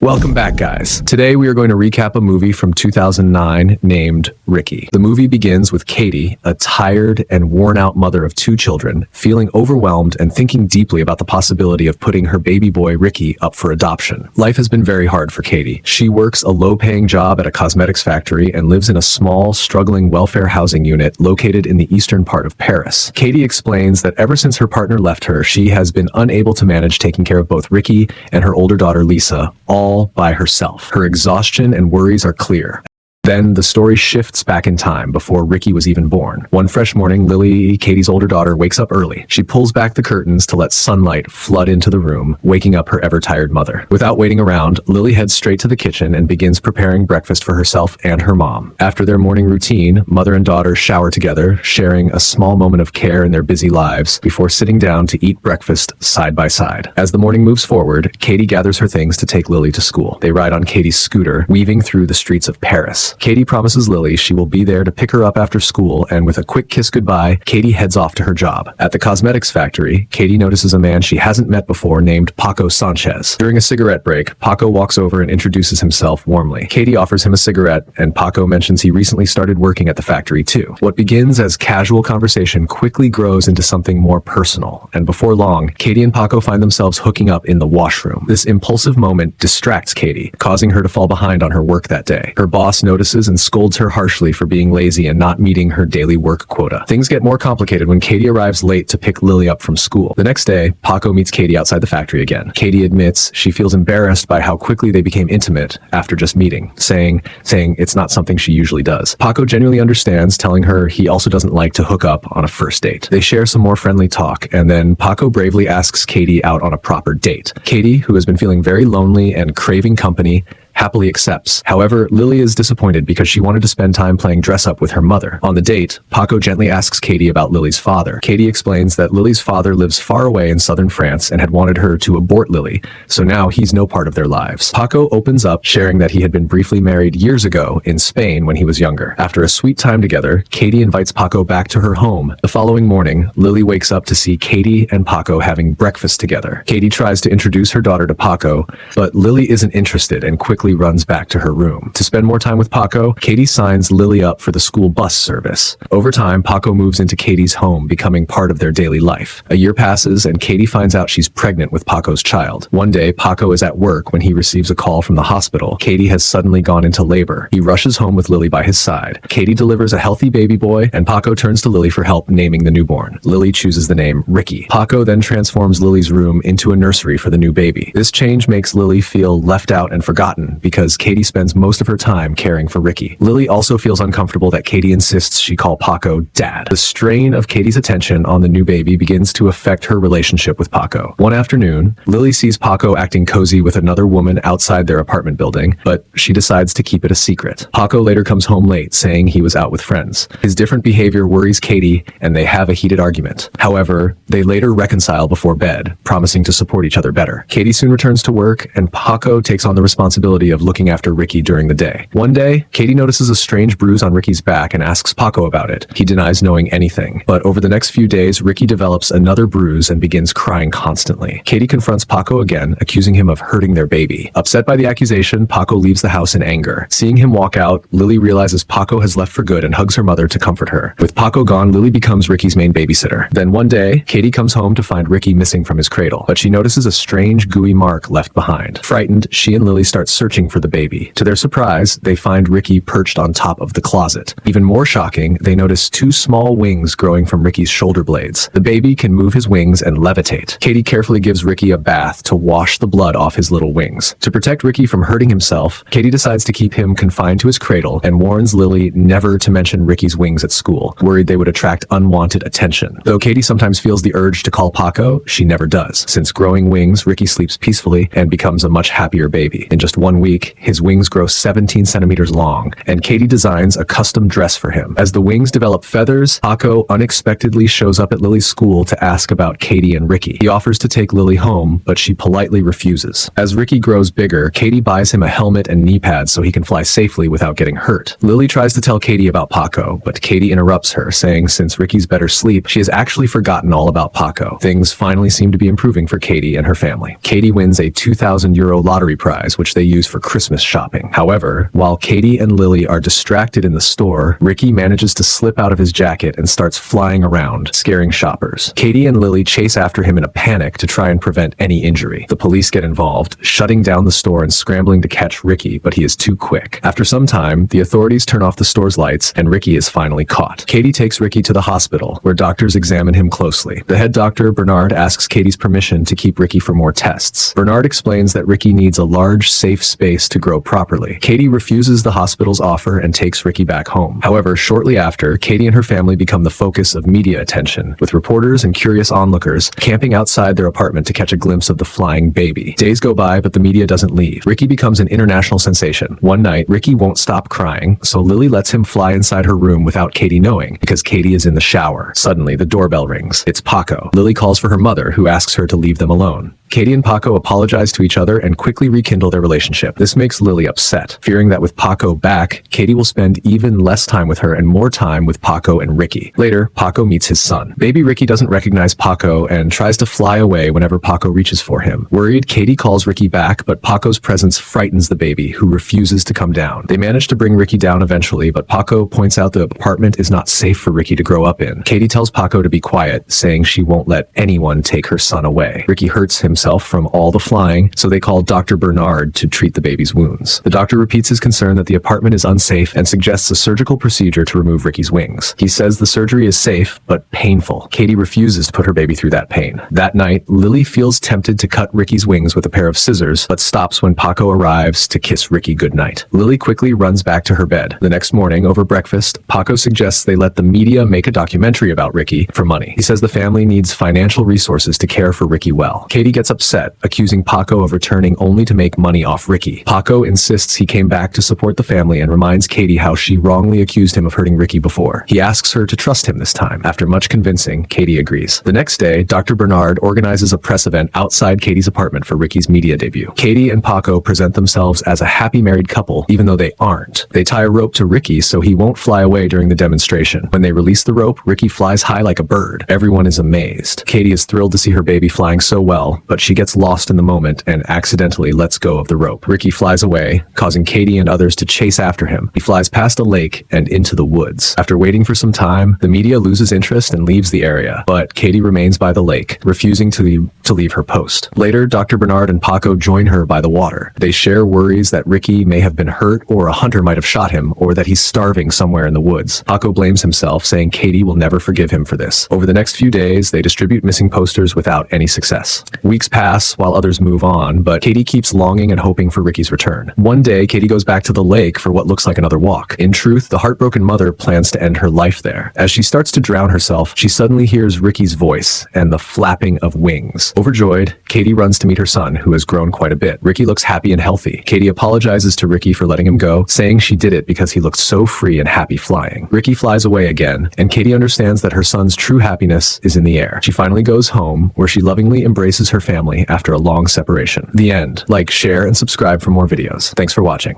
Welcome back, guys. Today we are going to recap a movie from 2009 named Ricky. The movie begins with Katie, a tired and worn-out mother of 2 children, feeling overwhelmed and thinking deeply about the possibility of putting her baby boy Ricky up for adoption. Life has been very hard for Katie. She works a low-paying job at a cosmetics factory and lives in a small, struggling welfare housing unit located in the eastern part of Paris. Katie explains that ever since her partner left her, she has been unable to manage taking care of both Ricky and her older daughter Lisa, all by herself. Her exhaustion and worries are clear. Then the story shifts back in time before Ricky was even born. One fresh morning, Lily, Katie's older daughter, wakes up early. She pulls back the curtains to let sunlight flood into the room, waking up her ever-tired mother. Without waiting around, Lily heads straight to the kitchen and begins preparing breakfast for herself and her mom. After their morning routine, mother and daughter shower together, sharing a small moment of care in their busy lives before sitting down to eat breakfast side by side. As the morning moves forward, Katie gathers her things to take Lily to school. They ride on Katie's scooter, weaving through the streets of Paris. Katie promises Lily she will be there to pick her up after school, and with a quick kiss goodbye, Katie heads off to her job. At the cosmetics factory, Katie notices a man she hasn't met before named Paco Sanchez. During a cigarette break, Paco walks over and introduces himself warmly. Katie offers him a cigarette, and Paco mentions he recently started working at the factory too. What begins as casual conversation quickly grows into something more personal, and before long, Katie and Paco find themselves hooking up in the washroom. This impulsive moment distracts Katie, causing her to fall behind on her work that day. Her boss notices and scolds her harshly for being lazy and not meeting her daily work quota. Things get more complicated when Katie arrives late to pick Lily up from school. The next day, Paco meets Katie outside the factory again. Katie admits she feels embarrassed by how quickly they became intimate after just meeting, saying it's not something she usually does. Paco genuinely understands, telling her he also doesn't like to hook up on a first date. They share some more friendly talk, and then Paco bravely asks Katie out on a proper date. Katie, who has been feeling very lonely and craving company, happily accepts. However, Lily is disappointed because she wanted to spend time playing dress-up with her mother. On the date, Paco gently asks Katie about Lily's father. Katie explains that Lily's father lives far away in southern France and had wanted her to abort Lily, so now he's no part of their lives. Paco opens up, sharing that he had been briefly married years ago in Spain when he was younger. After a sweet time together, Katie invites Paco back to her home. The following morning, Lily wakes up to see Katie and Paco having breakfast together. Katie tries to introduce her daughter to Paco, but Lily isn't interested and quickly runs back to her room. To spend more time with Paco, Katie signs Lily up for the school bus service. Over time, Paco moves into Katie's home, becoming part of their daily life. A year passes, and Katie finds out she's pregnant with Paco's child. One day, Paco is at work when he receives a call from the hospital. Katie has suddenly gone into labor. He rushes home with Lily by his side. Katie delivers a healthy baby boy, and Paco turns to Lily for help naming the newborn. Lily chooses the name Ricky. Paco then transforms Lily's room into a nursery for the new baby. This change makes Lily feel left out and forgotten, because Katie spends most of her time caring for Ricky. Lily also feels uncomfortable that Katie insists she call Paco Dad. The strain of Katie's attention on the new baby begins to affect her relationship with Paco. One afternoon, Lily sees Paco acting cozy with another woman outside their apartment building, but she decides to keep it a secret. Paco later comes home late, saying he was out with friends. His different behavior worries Katie, and they have a heated argument. However, they later reconcile before bed, promising to support each other better. Katie soon returns to work, and Paco takes on the responsibility of looking after Ricky during the day. One day, Katie notices a strange bruise on Ricky's back and asks Paco about it. He denies knowing anything, but over the next few days, Ricky develops another bruise and begins crying constantly. Katie confronts Paco again, accusing him of hurting their baby. Upset by the accusation, Paco leaves the house in anger. Seeing him walk out, Lily realizes Paco has left for good and hugs her mother to comfort her. With Paco gone, Lily becomes Ricky's main babysitter. Then one day, Katie comes home to find Ricky missing from his cradle, but she notices a strange gooey mark left behind. Frightened, she and Lily start searching for the baby. To their surprise, they find Ricky perched on top of the closet. Even more shocking, they notice 2 small wings growing from Ricky's shoulder blades. The baby can move his wings and levitate. Katie carefully gives Ricky a bath to wash the blood off his little wings. To protect Ricky from hurting himself, Katie decides to keep him confined to his cradle and warns Lily never to mention Ricky's wings at school, worried they would attract unwanted attention. Though Katie sometimes feels the urge to call Paco, she never does. Since growing wings, Ricky sleeps peacefully and becomes a much happier baby. In just 1 week, week, his wings grow 17 centimeters long, and Katie designs a custom dress for him. As the wings develop feathers, Paco unexpectedly shows up at Lily's school to ask about Katie and Ricky. He offers to take Lily home, but she politely refuses. As Ricky grows bigger, Katie buys him a helmet and knee pads so he can fly safely without getting hurt. Lily tries to tell Katie about Paco, but Katie interrupts her, saying since Ricky's better sleep, she has actually forgotten all about Paco. Things finally seem to be improving for Katie and her family. Katie wins a €2,000 lottery prize, which they use for Christmas shopping. However, while Katie and Lily are distracted in the store, Ricky manages to slip out of his jacket and starts flying around, scaring shoppers. Katie and Lily chase after him in a panic to try and prevent any injury. The police get involved, shutting down the store and scrambling to catch Ricky, but he is too quick. After some time, the authorities turn off the store's lights and Ricky is finally caught. Katie takes Ricky to the hospital, where doctors examine him closely. The head doctor, Bernard, asks Katie's permission to keep Ricky for more tests. Bernard explains that Ricky needs a large, safe space to grow properly. Katie refuses the hospital's offer and takes Ricky back home. However, shortly after, Katie and her family become the focus of media attention, with reporters and curious onlookers camping outside their apartment to catch a glimpse of the flying baby. Days go by, but the media doesn't leave. Ricky becomes an international sensation. One night, Ricky won't stop crying, so Lily lets him fly inside her room without Katie knowing, because Katie is in the shower. Suddenly, the doorbell rings. It's Paco. Lily calls for her mother, who asks her to leave them alone. Katie and Paco apologize to each other and quickly rekindle their relationship. This makes Lily upset, fearing that with Paco back, Katie will spend even less time with her and more time with Paco and Ricky. Later, Paco meets his son. Baby Ricky doesn't recognize Paco and tries to fly away whenever Paco reaches for him. Worried, Katie calls Ricky back, but Paco's presence frightens the baby, who refuses to come down. They manage to bring Ricky down eventually, but Paco points out the apartment is not safe for Ricky to grow up in. Katie tells Paco to be quiet, saying she won't let anyone take her son away. Ricky hurts himself from all the flying, so they call Dr. Bernard to treat the baby's wounds. The doctor repeats his concern that the apartment is unsafe and suggests a surgical procedure to remove Ricky's wings. He says the surgery is safe, but painful. Katie refuses to put her baby through that pain. That night, Lily feels tempted to cut Ricky's wings with a pair of scissors, but stops when Paco arrives to kiss Ricky goodnight. Lily quickly runs back to her bed. The next morning, over breakfast, Paco suggests they let the media make a documentary about Ricky for money. He says the family needs financial resources to care for Ricky well. Katie gets upset, accusing Paco of returning only to make money off Ricky. Paco insists he came back to support the family and reminds Katie how she wrongly accused him of hurting Ricky before. He asks her to trust him this time. After much convincing, Katie agrees. The next day, Dr. Bernard organizes a press event outside Katie's apartment for Ricky's media debut. Katie and Paco present themselves as a happy married couple, even though they aren't. They tie a rope to Ricky so he won't fly away during the demonstration. When they release the rope, Ricky flies high like a bird. Everyone is amazed. Katie is thrilled to see her baby flying so well, but she gets lost in the moment and accidentally lets go of the rope. Ricky flies away, causing Katie and others to chase after him. He flies past a lake and into the woods. After waiting for some time, the media loses interest and leaves the area, but Katie remains by the lake, refusing to leave her post. Later, Dr. Bernard and Paco join her by the water. They share worries that Ricky may have been hurt, or a hunter might have shot him, or that he's starving somewhere in the woods. Paco blames himself, saying Katie will never forgive him for this. Over the next few days, they distribute missing posters without any success. Weeks pass while others move on, but Katie keeps longing and hoping for Ricky's return. One day, Katie goes back to the lake for what looks like another walk. In truth, the heartbroken mother plans to end her life there. As she starts to drown herself, she suddenly hears Ricky's voice and the flapping of wings. Overjoyed, Katie runs to meet her son, who has grown quite a bit. Ricky looks happy and healthy. Katie apologizes to Ricky for letting him go, saying she did it because he looked so free and happy flying. Ricky flies away again, and Katie understands that her son's true happiness is in the air. She finally goes home, where she lovingly embraces her family after a long separation. The end. Like, share, and subscribe for more videos. Thanks for watching.